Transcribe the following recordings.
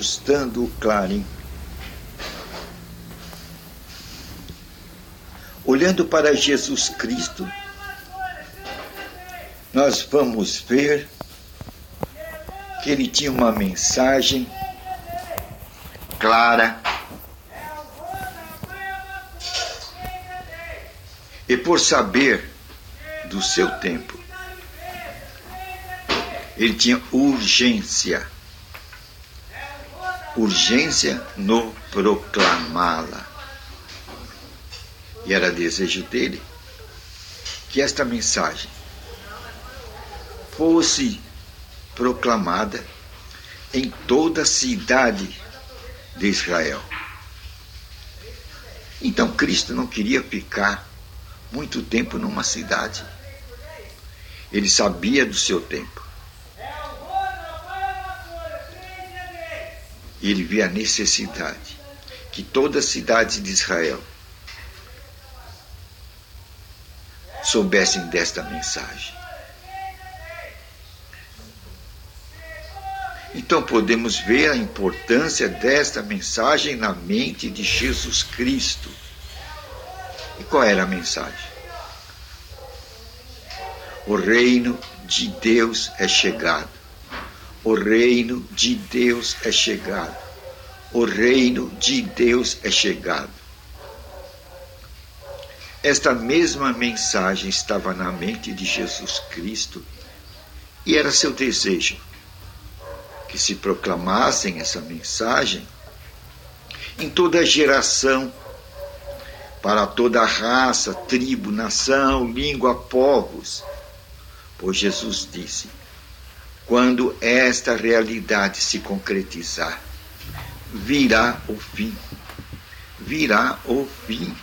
ajustando o clarim. Olhando para Jesus Cristo, nós vamos ver que ele tinha uma mensagem clara e, por saber do seu tempo, ele tinha urgência no proclamá-la. E era desejo dele que esta mensagem fosse proclamada em toda a cidade de Israel. Então Cristo não queria ficar muito tempo numa cidade. Ele sabia do seu tempo. E ele via a necessidade que toda a cidade de Israel soubessem desta mensagem. Então podemos ver a importância desta mensagem na mente de Jesus Cristo. E qual era a mensagem? O reino de Deus é chegado. O reino de Deus é chegado. O reino de Deus é chegado. Esta mesma mensagem estava na mente de Jesus Cristo e era seu desejo que se proclamassem essa mensagem em toda geração, para toda raça, tribo, nação, língua, povos. Pois Jesus disse: quando esta realidade se concretizar, virá o fim. Virá o fim.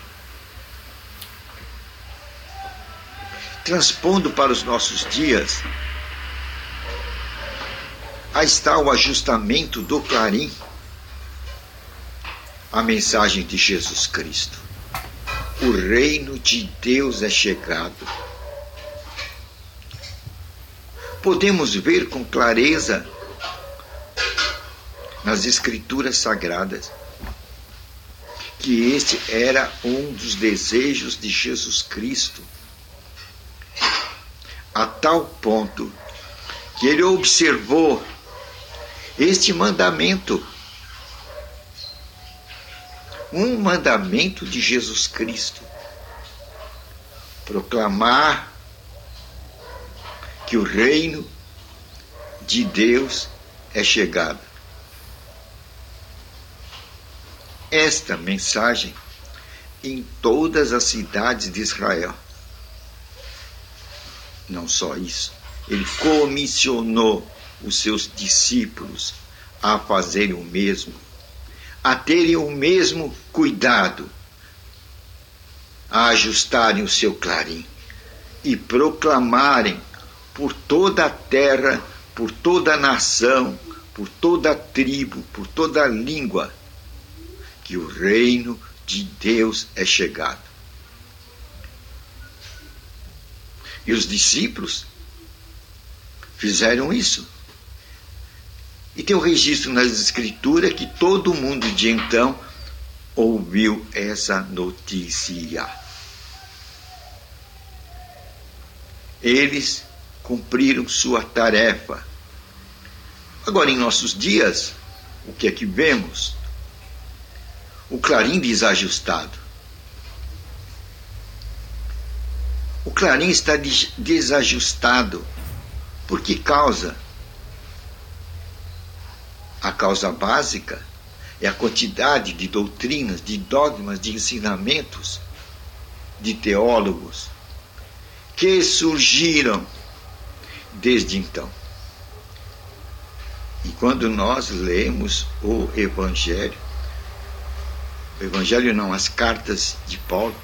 Transpondo para os nossos dias, aí está o ajustamento do clarim, a mensagem de Jesus Cristo. O reino de Deus é chegado. Podemos ver com clareza nas Escrituras Sagradas que este era um dos desejos de Jesus Cristo, a tal ponto que ele observou este mandamento, um mandamento de Jesus Cristo, proclamar que o reino de Deus é chegado. Esta mensagem em todas as cidades de Israel. Não só isso, ele comissionou os seus discípulos a fazerem o mesmo, a terem o mesmo cuidado, a ajustarem o seu clarim e proclamarem por toda a terra, por toda a nação, por toda a tribo, por toda a língua, que o reino de Deus é chegado. E os discípulos fizeram isso. E tem um registro nas Escrituras que todo mundo de então ouviu essa notícia. Eles cumpriram sua tarefa. Agora, em nossos dias, o que é que vemos? O clarim desajustado. O clarim está desajustado. Por que causa? A causa básica é a quantidade de doutrinas, de dogmas, de ensinamentos, de teólogos que surgiram desde então. E quando nós lemos o Evangelho não, as cartas de Paulo,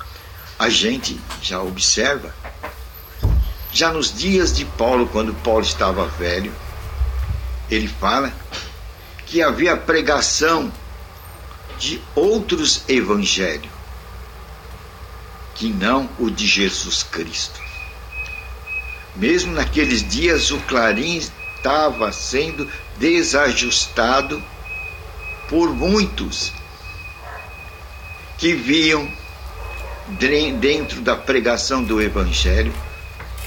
a gente já observa, já nos dias de Paulo, quando Paulo estava velho, ele fala que havia pregação de outros evangelhos, que não o de Jesus Cristo. Mesmo naqueles dias, o clarim estava sendo desajustado por muitos que viam dentro da pregação do Evangelho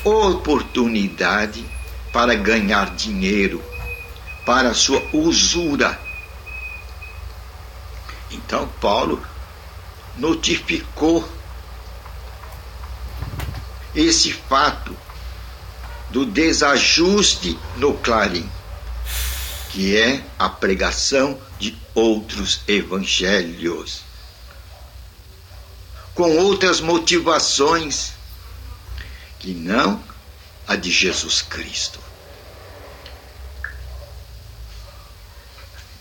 oportunidade para ganhar dinheiro, para a sua usura. Então Paulo notificou esse fato do desajuste no Clarim, que é a pregação de outros evangelhos, com outras motivações que não a de Jesus Cristo.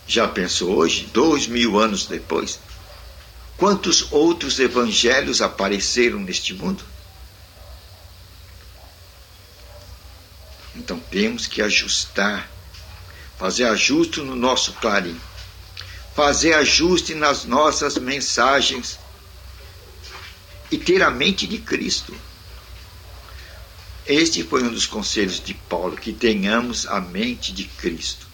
Já pensou hoje, 2000 anos depois, quantos outros evangelhos apareceram neste mundo? Então temos que ajustar, fazer ajuste no nosso Clarim, fazer ajuste nas nossas mensagens e ter a mente de Cristo. Este foi um dos conselhos de Paulo, que tenhamos a mente de Cristo.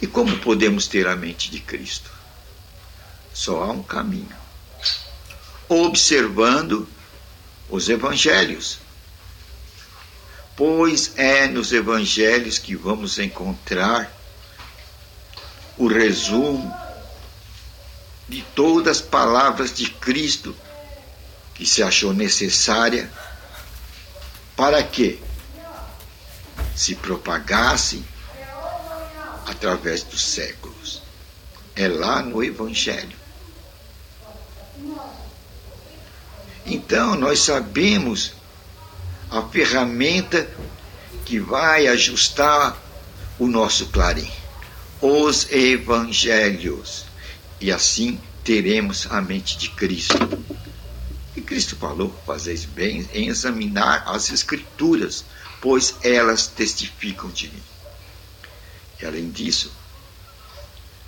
E como podemos ter a mente de Cristo? Só há um caminho: observando os evangelhos. Pois é nos evangelhos que vamos encontrar o resumo de todas as palavras de Cristo que se achou necessária para que se propagasse através dos séculos. É lá no Evangelho. Então nós sabemos a ferramenta que vai ajustar o nosso Clarim: os evangelhos. E assim teremos a mente de Cristo. E Cristo falou: fazeis bem em examinar as Escrituras, pois elas testificam de mim. E além disso,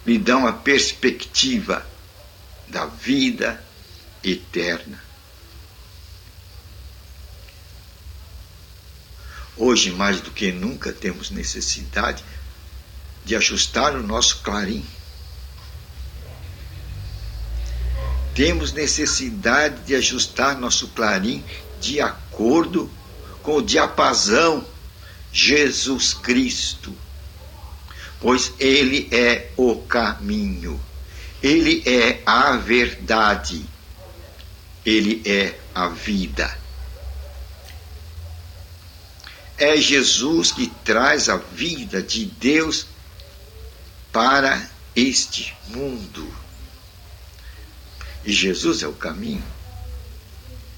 lhe dão a perspectiva da vida eterna. Hoje, mais do que nunca, temos necessidade de ajustar o nosso Clarim. Temos necessidade de ajustar nosso Clarim de acordo com o diapasão Jesus Cristo. Pois Ele é o caminho, Ele é a verdade, Ele é a vida. É Jesus que traz a vida de Deus para este mundo. E Jesus é o caminho.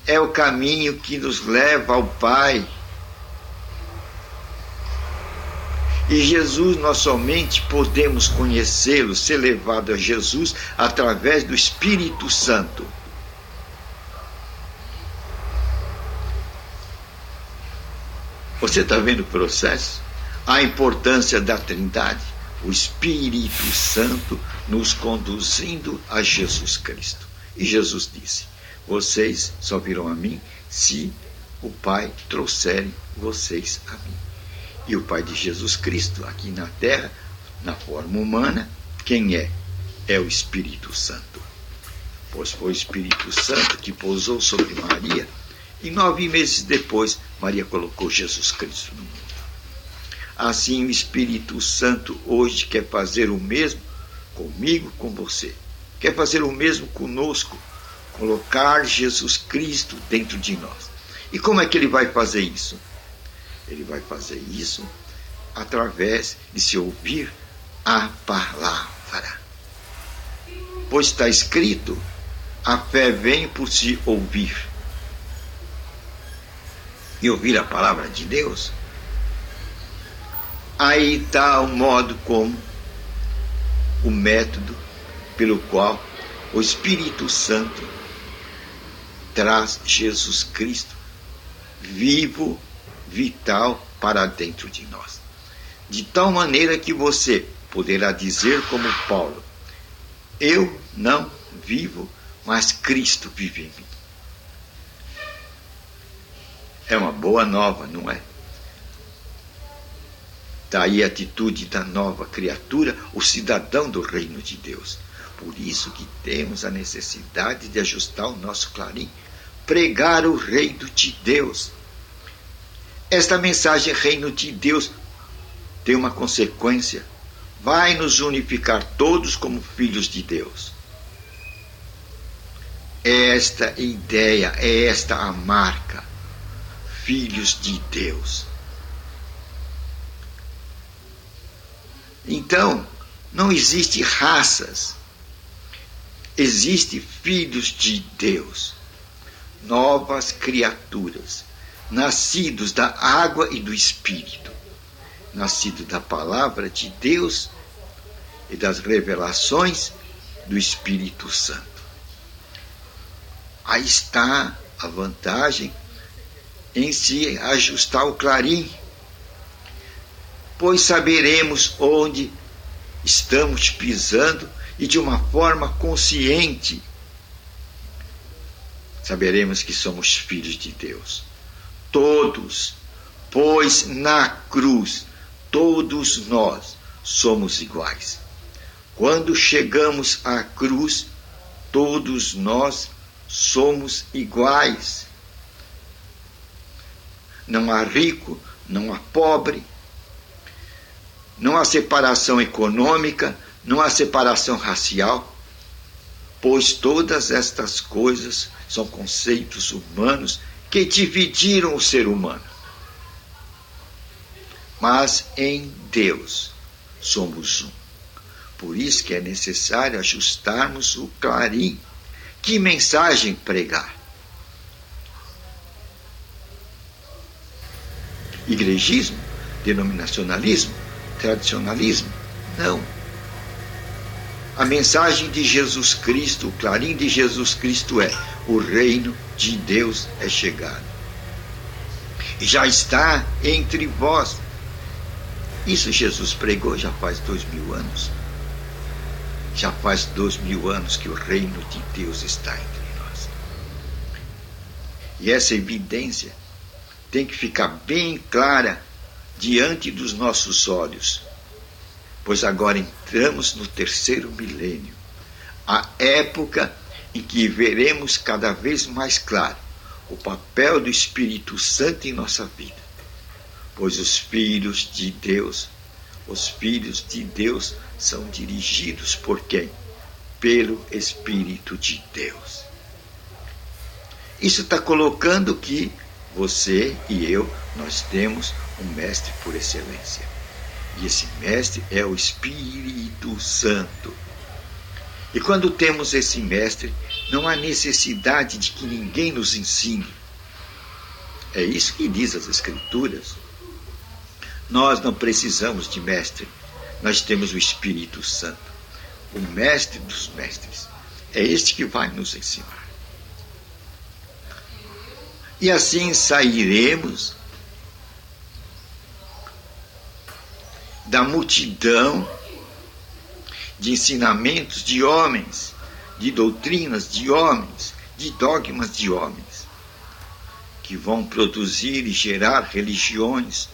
É o caminho que nos leva ao Pai. E Jesus, nós somente podemos conhecê-lo, ser levado a Jesus através do Espírito Santo. Você está vendo o processo? A importância da Trindade, o Espírito Santo nos conduzindo a Jesus Cristo. E Jesus disse: vocês só virão a mim se o Pai trouxerem vocês a mim. E o Pai de Jesus Cristo, aqui na terra, na forma humana, quem é? É o Espírito Santo. Pois foi o Espírito Santo que pousou sobre Maria, e 9 meses depois, Maria colocou Jesus Cristo no mundo. Assim, o Espírito Santo hoje quer fazer o mesmo comigo, com você. Quer fazer o mesmo conosco, colocar Jesus Cristo dentro de nós. E como é que ele vai fazer isso? Ele vai fazer isso através de se ouvir a palavra. Pois está escrito: a fé vem por se ouvir. E ouvir a palavra de Deus. Aí está o modo como, o método pelo qual o Espírito Santo traz Jesus Cristo vivo, vital, para dentro de nós. De tal maneira que você poderá dizer como Paulo: eu não vivo, mas Cristo vive em mim. É uma boa nova, não é? Daí a atitude da nova criatura, o cidadão do reino de Deus. Por isso que temos a necessidade de ajustar o nosso clarim, pregar o reino de Deus. Esta mensagem, reino de Deus, tem uma consequência. Vai nos unificar todos como filhos de Deus. Esta ideia, é esta a marca. Filhos de Deus. Então, não existe raças. Existe filhos de Deus. Novas criaturas. Nascidos da água e do Espírito. Nascidos da palavra de Deus e das revelações do Espírito Santo. Aí está a vantagem em se ajustar o clarim, pois saberemos onde estamos pisando e de uma forma consciente saberemos que somos filhos de Deus. Todos, pois na cruz todos nós somos iguais. Quando chegamos à cruz, todos nós somos iguais. Não há rico, não há pobre, não há separação econômica, não há separação racial, pois todas estas coisas são conceitos humanos que dividiram o ser humano. Mas em Deus somos um. Por isso que é necessário ajustarmos o clarim. Que mensagem pregar? Igrejismo? Denominacionalismo? Tradicionalismo? Não. A mensagem de Jesus Cristo, o clarim de Jesus Cristo é: o reino de Deus é chegado. E já está entre vós. Isso Jesus pregou já faz 2000 anos. Já faz 2000 anos que o reino de Deus está entre nós. E essa evidência tem que ficar bem clara diante dos nossos olhos, pois agora entramos no 3º milênio, a época em que veremos cada vez mais claro o papel do Espírito Santo em nossa vida, pois os filhos de Deus são dirigidos por quem? Pelo Espírito de Deus. Isso está colocando que você e eu, nós temos um mestre por excelência. E esse mestre é o Espírito Santo. E quando temos esse mestre, não há necessidade de que ninguém nos ensine. É isso que diz as Escrituras. Nós não precisamos de mestre. Nós temos o Espírito Santo, o mestre dos mestres. É este que vai nos ensinar. E assim sairemos da multidão de ensinamentos de homens, de doutrinas de homens, de dogmas de homens, que vão produzir e gerar religiões,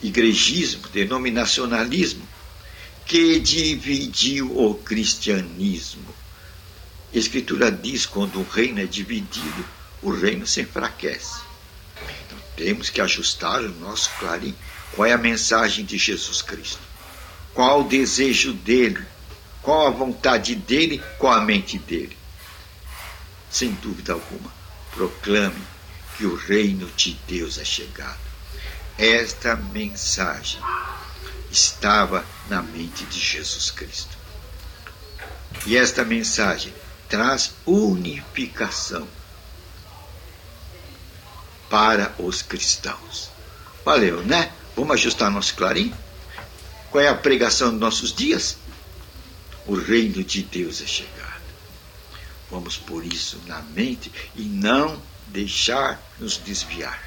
igrejismo, denominacionalismo, que dividiu o cristianismo. A Escritura diz: quando o reino é dividido, o reino se enfraquece. Então temos que ajustar o nosso clarim. Qual é a mensagem de Jesus Cristo? Qual o desejo dele? Qual a vontade dele? Qual a mente dele? Sem dúvida alguma, proclame que o reino de Deus é chegado. Esta mensagem estava na mente de Jesus Cristo. E esta mensagem traz unificação para os cristãos. Valeu, né? Vamos ajustar nosso clarim? Qual é a pregação dos nossos dias? O reino de Deus é chegado. Vamos pôr isso na mente e não deixar nos desviar.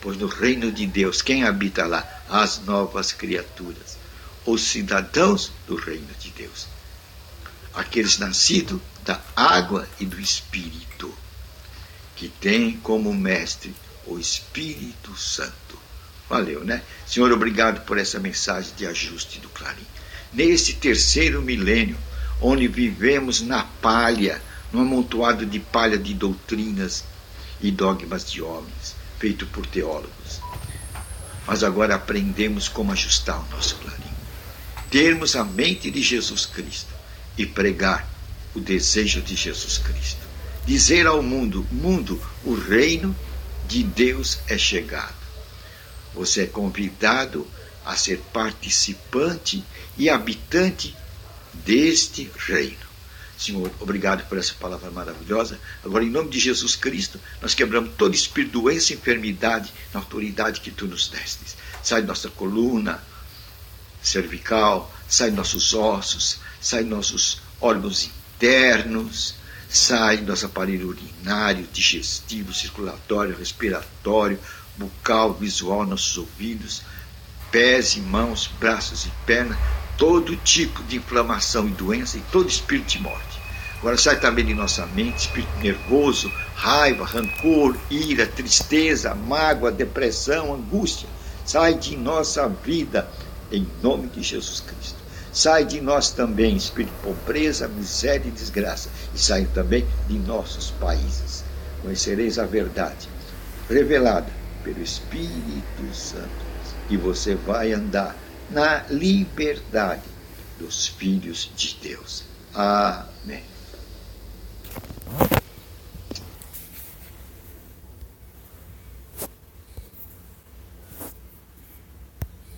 Pois no reino de Deus, quem habita lá? As novas criaturas, os cidadãos do reino de Deus. Aqueles nascidos da água e do Espírito, que têm como mestre o Espírito Santo. Valeu, né? Senhor, obrigado por essa mensagem de ajuste do Clarim. Nesse terceiro milênio, onde vivemos na palha, num amontoado de palha de doutrinas e dogmas de homens, feito por teólogos. Mas agora aprendemos como ajustar o nosso Clarim. Termos a mente de Jesus Cristo e pregar o desejo de Jesus Cristo. Dizer ao mundo, o reino de Deus é chegado. Você é convidado a ser participante e habitante deste reino. Senhor, obrigado por essa palavra maravilhosa. Agora, em nome de Jesus Cristo, nós quebramos todo espírito de doença e enfermidade na autoridade que Tu nos destes. Sai nossa coluna cervical, sai nossos ossos, sai nossos órgãos internos, sai nosso aparelho urinário, digestivo, circulatório, respiratório, bucal, visual, nossos ouvidos, pés e mãos, braços e pernas, todo tipo de inflamação e doença e todo espírito de morte. Agora sai também de nossa mente, espírito nervoso, raiva, rancor, ira, tristeza, mágoa, depressão, angústia. Sai de nossa vida, em nome de Jesus Cristo. Sai de nós também, espírito de pobreza, miséria e desgraça. E sai também de nossos países. Conhecereis a verdade, revelada pelo Espírito Santo. E você vai andar na liberdade dos filhos de Deus. Amém.